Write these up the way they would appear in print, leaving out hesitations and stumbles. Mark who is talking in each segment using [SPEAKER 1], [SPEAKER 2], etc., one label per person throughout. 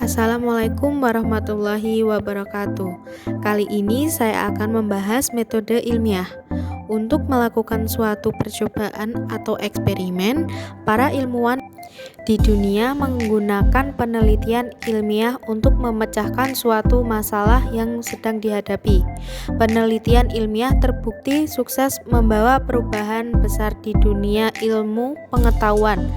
[SPEAKER 1] Assalamualaikum warahmatullahi wabarakatuh. Kali ini saya akan membahas metode ilmiah. Untuk melakukan suatu percobaan atau eksperimen, para ilmuwan di dunia menggunakan penelitian ilmiah untuk memecahkan suatu masalah yang sedang dihadapi. Penelitian ilmiah terbukti sukses membawa perubahan besar di dunia ilmu pengetahuan.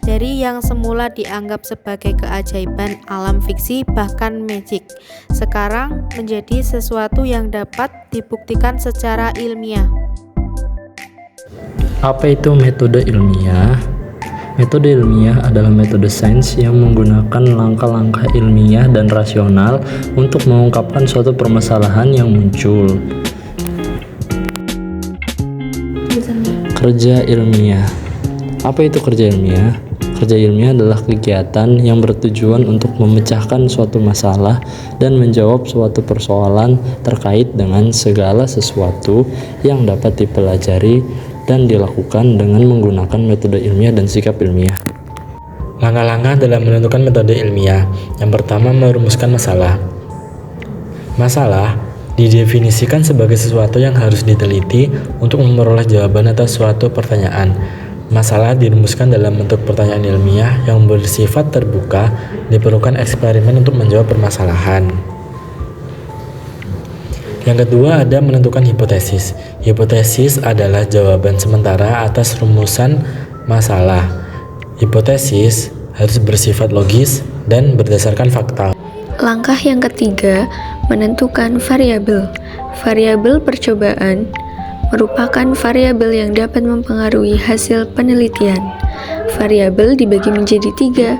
[SPEAKER 1] Dari yang semula dianggap sebagai keajaiban alam fiksi bahkan magic, sekarang menjadi sesuatu yang dapat dibuktikan secara ilmiah.
[SPEAKER 2] Apa itu metode ilmiah? Metode ilmiah adalah metode sains yang menggunakan langkah-langkah ilmiah dan rasional untuk mengungkapkan suatu permasalahan yang muncul. Kerja ilmiah. Apa itu kerja ilmiah? Kerja ilmiah adalah kegiatan yang bertujuan untuk memecahkan suatu masalah dan menjawab suatu persoalan terkait dengan segala sesuatu yang dapat dipelajari dan dilakukan dengan menggunakan metode ilmiah dan sikap ilmiah. Langkah-langkah dalam menentukan metode ilmiah. Yang pertama, merumuskan masalah. Masalah didefinisikan sebagai sesuatu yang harus diteliti untuk memperoleh jawaban atas suatu pertanyaan. Masalah dirumuskan dalam bentuk pertanyaan ilmiah yang bersifat terbuka. Diperlukan eksperimen untuk menjawab permasalahan. Yang kedua, ada menentukan hipotesis. Hipotesis adalah jawaban sementara atas rumusan masalah. Hipotesis harus bersifat logis dan berdasarkan fakta.
[SPEAKER 3] Langkah yang ketiga, menentukan variabel. Variabel percobaan merupakan variabel yang dapat mempengaruhi hasil penelitian. Variabel dibagi menjadi 3,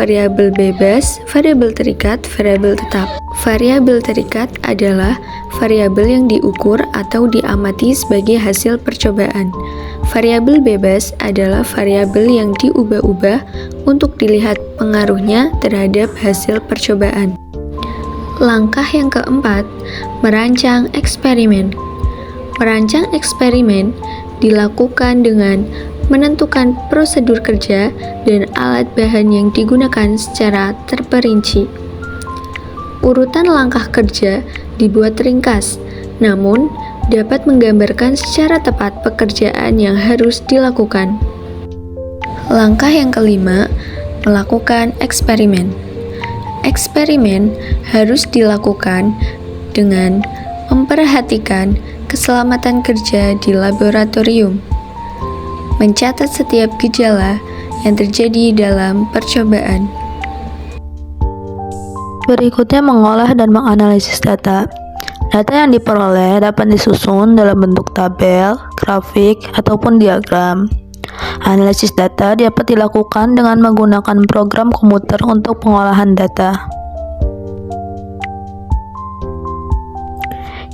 [SPEAKER 3] variabel bebas, variabel terikat, variabel tetap. Variabel terikat adalah variabel yang diukur atau diamati sebagai hasil percobaan. Variabel bebas adalah variabel yang diubah-ubah untuk dilihat pengaruhnya terhadap hasil percobaan. Langkah yang keempat, merancang eksperimen. Merancang eksperimen dilakukan dengan menentukan prosedur kerja dan alat bahan yang digunakan secara terperinci. Urutan langkah kerja dibuat ringkas, namun dapat menggambarkan secara tepat pekerjaan yang harus dilakukan. Langkah yang kelima, melakukan eksperimen. Eksperimen harus dilakukan dengan memperhatikan keselamatan kerja di laboratorium, mencatat setiap gejala yang terjadi dalam percobaan.
[SPEAKER 4] Berikutnya, mengolah dan menganalisis data. Data yang diperoleh dapat disusun dalam bentuk tabel, grafik, ataupun diagram. Analisis data dapat dilakukan dengan menggunakan program komputer untuk pengolahan data.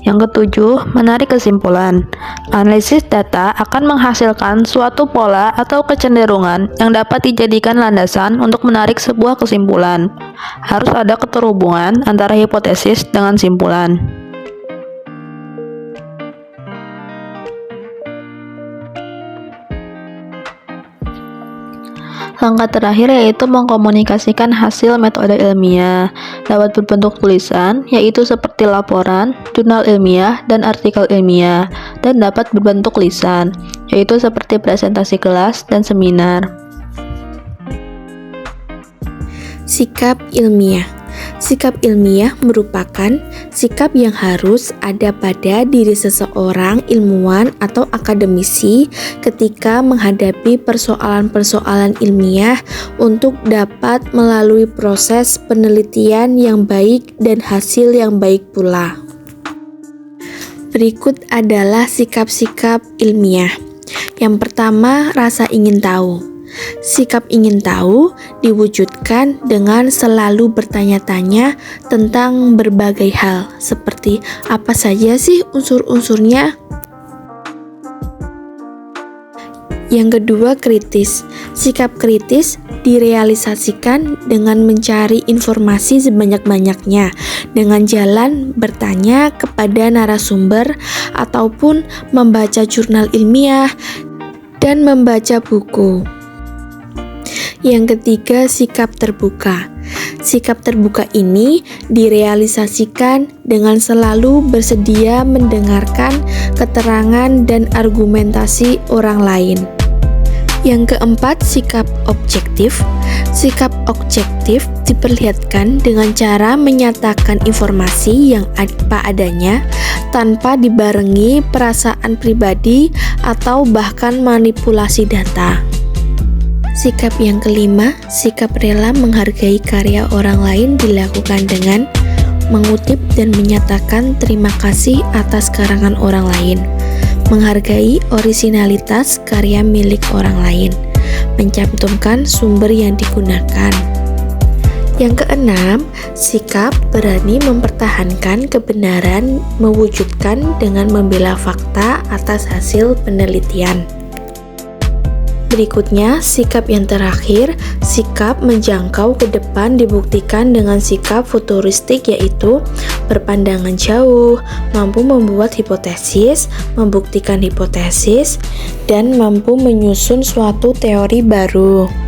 [SPEAKER 4] Yang ketujuh, menarik kesimpulan. Analisis data akan menghasilkan suatu pola atau kecenderungan yang dapat dijadikan landasan untuk menarik sebuah kesimpulan. Harus ada keterhubungan antara hipotesis dengan simpulan. Langkah terakhir yaitu mengkomunikasikan hasil metode ilmiah. Dapat berbentuk tulisan, yaitu seperti laporan, jurnal ilmiah, dan artikel ilmiah, dan dapat berbentuk lisan, yaitu seperti presentasi kelas dan seminar.
[SPEAKER 1] Sikap ilmiah. Sikap ilmiah merupakan sikap yang harus ada pada diri seseorang ilmuwan atau akademisi ketika menghadapi persoalan-persoalan ilmiah untuk dapat melalui proses penelitian yang baik dan hasil yang baik pula. Berikut adalah sikap-sikap ilmiah. Yang pertama, rasa ingin tahu. Sikap ingin tahu diwujudkan dengan selalu bertanya-tanya tentang berbagai hal, seperti apa saja sih unsur-unsurnya. Yang kedua, kritis. Sikap kritis direalisasikan dengan mencari informasi sebanyak-banyaknya dengan jalan bertanya kepada narasumber ataupun membaca jurnal ilmiah dan membaca buku. Yang ketiga, sikap terbuka. Sikap terbuka ini direalisasikan dengan selalu bersedia mendengarkan keterangan dan argumentasi orang lain. Yang keempat, sikap objektif. Sikap objektif diperlihatkan dengan cara menyatakan informasi yang apa adanya tanpa dibarengi perasaan pribadi atau bahkan manipulasi data. Sikap yang kelima, sikap rela menghargai karya orang lain dilakukan dengan mengutip dan menyatakan terima kasih atas karangan orang lain, menghargai orisinalitas karya milik orang lain, mencantumkan sumber yang digunakan. Yang keenam, sikap berani mempertahankan kebenaran mewujudkan dengan membela fakta atas hasil penelitian. Berikutnya, sikap yang terakhir, sikap menjangkau ke depan dibuktikan dengan sikap futuristik, yaitu berpandangan jauh, mampu membuat hipotesis, membuktikan hipotesis, dan mampu menyusun suatu teori baru.